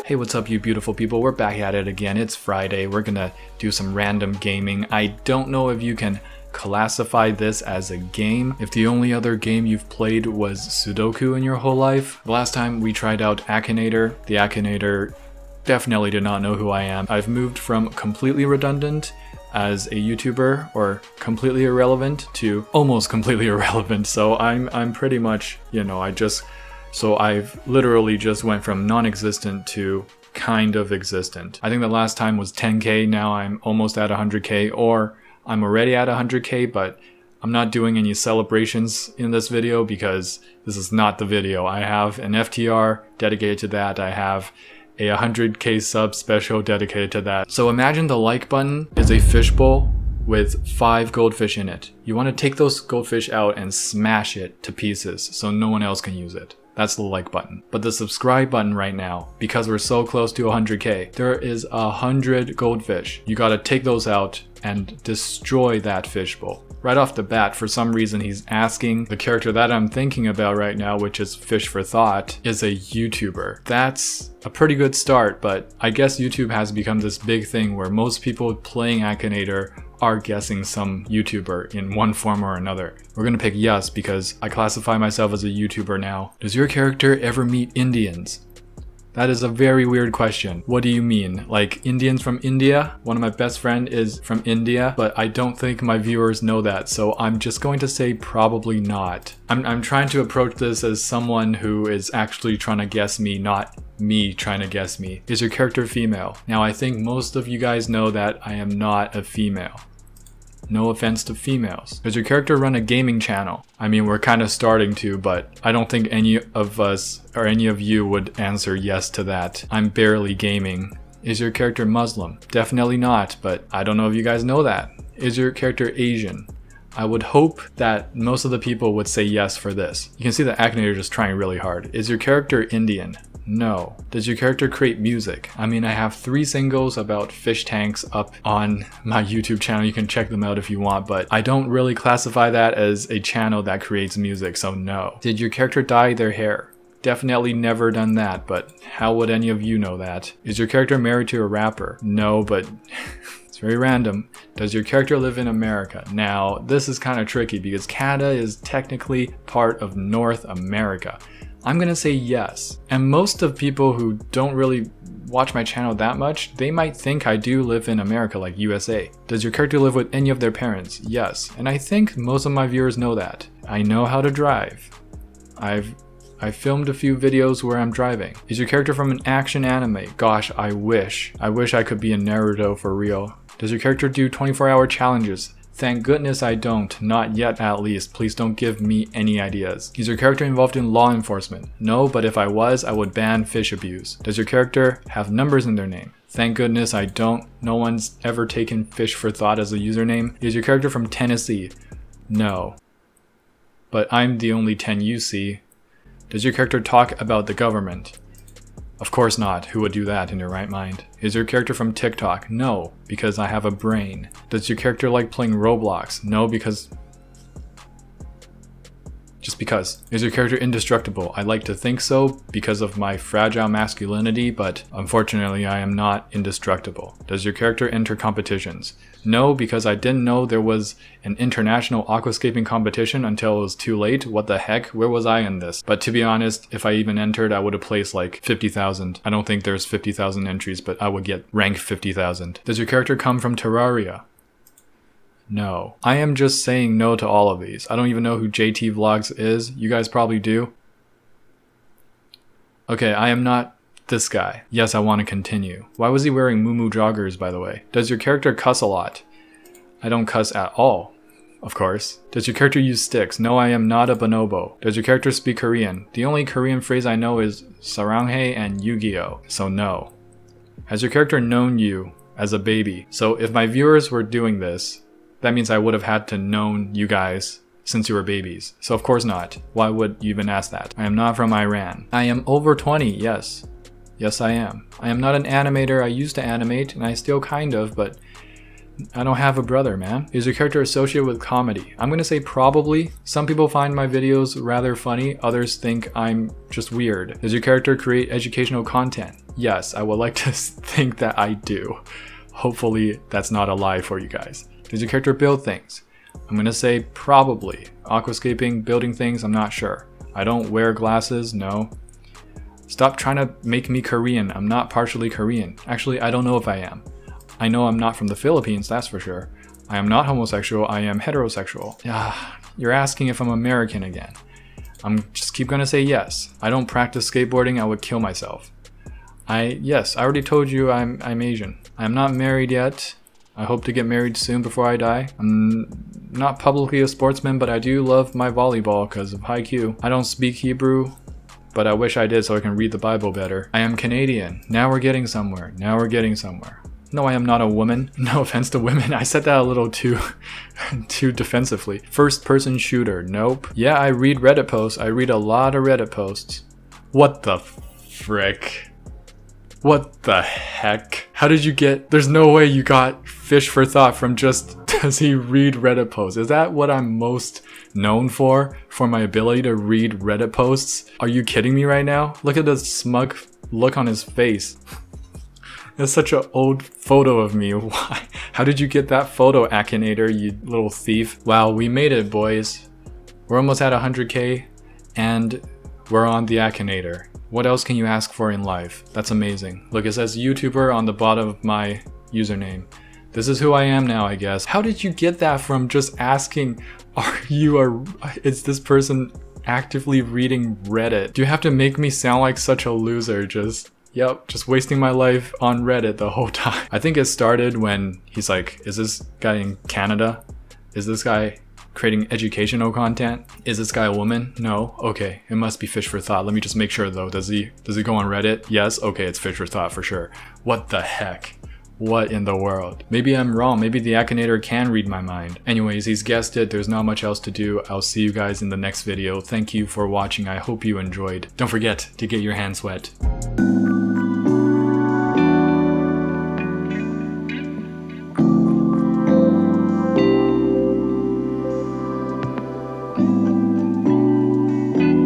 Hey, what's up you beautiful people? We're back at it again. It's Friday. We're gonna do some random gaming. I don't know if you can classify this as a game if the only other game you've played was Sudoku in your whole life. The last time we tried out Akinator, the Akinator definitely did not know who I am. I've moved from completely redundant as a YouTuber or completely irrelevant to almost completely irrelevant. So I'm pretty much, you know, I've literally just went from non-existent to kind of existent. I think the last time was 10k, now I'm almost at 100k, or I'm already at 100k, but I'm not doing any celebrations in this video because this is not the video. I have an FTR dedicated to that. I have a 100k sub special dedicated to that. So imagine the like button is a fishbowl with 5 goldfish in it. You want to take those goldfish out and smash it to pieces so no one else can use it. That's the like button. But the subscribe button right now, because we're so close to 100k, there is 100 goldfish. You gotta take those out and destroy that fishbowl. Right off the bat, for some reason, he's asking the character that I'm thinking about right now, which is Fish for Thought, is a YouTuber. That's a pretty good start, but I guess YouTube has become this big thing where most people playing Akinator are guessing some YouTuber in one form or another. We're gonna pick yes because I classify myself as a YouTuber now. Does your character ever meet Indians? That is a very weird question. What do you mean? Like Indians from India? One of my best friends is from India, but I don't think my viewers know that, so I'm just going to say probably not. I'm trying to approach this as someone who is actually trying to guess me, not me trying to guess me. Is your character female? Now I think most of you guys know that I am not a female. No offense to females. Does your character run a gaming channel? I mean, we're kind of starting to, but I don't think any of us or any of you would answer yes to that. I'm barely gaming. Is your character Muslim? Definitely not, but I don't know if you guys know that. Is your character Asian? I would hope that most of the people would say yes for this. You can see that Akinator just trying really hard. Is your character Indian? No. Does your character create music? I mean, I have 3 singles about fish tanks up on my YouTube channel. You can check them out if you want, but I don't really classify that as a channel that creates music, so no. Did your character dye their hair? Definitely never done that, but how would any of you know that? Is your character married to a rapper? No, but it's very random. Does your character live in America? Now, this is kind of tricky because Canada is technically part of North America. I'm gonna say yes. And most of people who don't really watch my channel that much, they might think I do live in America, like USA. Does your character live with any of their parents? Yes. And I think most of my viewers know that. I know how to drive. I filmed a few videos where I'm driving. Is your character from an action anime? Gosh, I wish. I wish I could be in Naruto for real. Does your character do 24-hour challenges? Thank goodness I don't, not yet at least. Please don't give me any ideas. Is your character involved in law enforcement? No, but if I was, I would ban fish abuse. Does your character have numbers in their name? Thank goodness I don't. No one's ever taken Fish for Thought as a username. Is your character from Tennessee? No. But I'm the only 10 you see. Does your character talk about the government? Of course not. Who would do that in your right mind? Is your character from TikTok? No, because I have a brain. Does your character like playing Roblox? No, because... just because. Is your character indestructible? I like to think so because of my fragile masculinity, but unfortunately I am not indestructible. Does your character enter competitions? No, because I didn't know there was an international aquascaping competition until it was too late. What the heck? Where was I in this? But to be honest, if I even entered, I would have placed like 50,000. I don't think there's 50,000 entries, but I would get rank 50,000. Does your character come from Terraria? No. I am just saying no to all of these. I don't even know who JT Vlogs is. You guys probably do. Okay, I am not this guy. Yes, I want to continue. Why was he wearing Moo joggers, by the way? Does your character cuss a lot? I don't cuss at all, of course. Does your character use sticks? No, I am not a bonobo. Does your character speak Korean? The only Korean phrase I know is saranghae and Yu-Gi-Oh, so no. Has your character known you as a baby? So if my viewers were doing this, that means I would have had to known you guys since you were babies. So of course not. Why would you even ask that? I am not from Iran. I am over 20, yes. Yes, I am. I am not an animator. I used to animate, and I still kind of, but I don't have a brother, man. Is your character associated with comedy? I'm gonna say probably. Some people find my videos rather funny. Others think I'm just weird. Does your character create educational content? Yes, I would like to think that I do. Hopefully that's not a lie for you guys. Does your character build things? I'm gonna say probably. Aquascaping, building things, I'm not sure. I don't wear glasses, no. Stop trying to make me Korean. I'm not partially Korean. Actually, I don't know if I am. I know I'm not from the Philippines, that's for sure. I am not homosexual, I am heterosexual. You're asking if I'm American again. I'm just keep gonna say yes. I don't practice skateboarding, I would kill myself. Yes, I already told you I'm Asian. I'm not married yet. I hope to get married soon before I die. I'm not publicly a sportsman, but I do love my volleyball because of Haikyuu. I don't speak Hebrew, but I wish I did so I can read the Bible better. I am Canadian. Now we're getting somewhere. Now we're getting somewhere. No, I am not a woman. No offense to women. I said that a little too defensively. First person shooter. Nope. Yeah, I read Reddit posts. I read a lot of Reddit posts. What the frick? What the heck? How did you get... There's no way you got fish for thought from just... Does he read Reddit posts? Is that what I'm most known for? For my ability to read Reddit posts? Are you kidding me right now? Look at the smug look on his face. That's such an old photo of me. Why? How did you get that photo, Akinator, you little thief? Wow, we made it, boys. We're almost at 100k, and we're on the Akinator. What else can you ask for in life? That's amazing. Look, it says YouTuber on the bottom of my username. This is who I am now, I guess. How did you get that from just asking, is this person actively reading Reddit? Do you have to make me sound like such a loser? Just wasting my life on Reddit the whole time. I think it started when he's like, is this guy in Canada? Is this guy creating educational content? Is this guy a woman? No? Okay, it must be fish for thought. Let me just make sure though. Does he go on Reddit? Yes? Okay, it's fish for thought for sure. What the heck? What in the world? Maybe I'm wrong. Maybe the Akinator can read my mind. Anyways, he's guessed it. There's not much else to do. I'll see you guys in the next video. Thank you for watching. I hope you enjoyed. Don't forget to get your hands wet.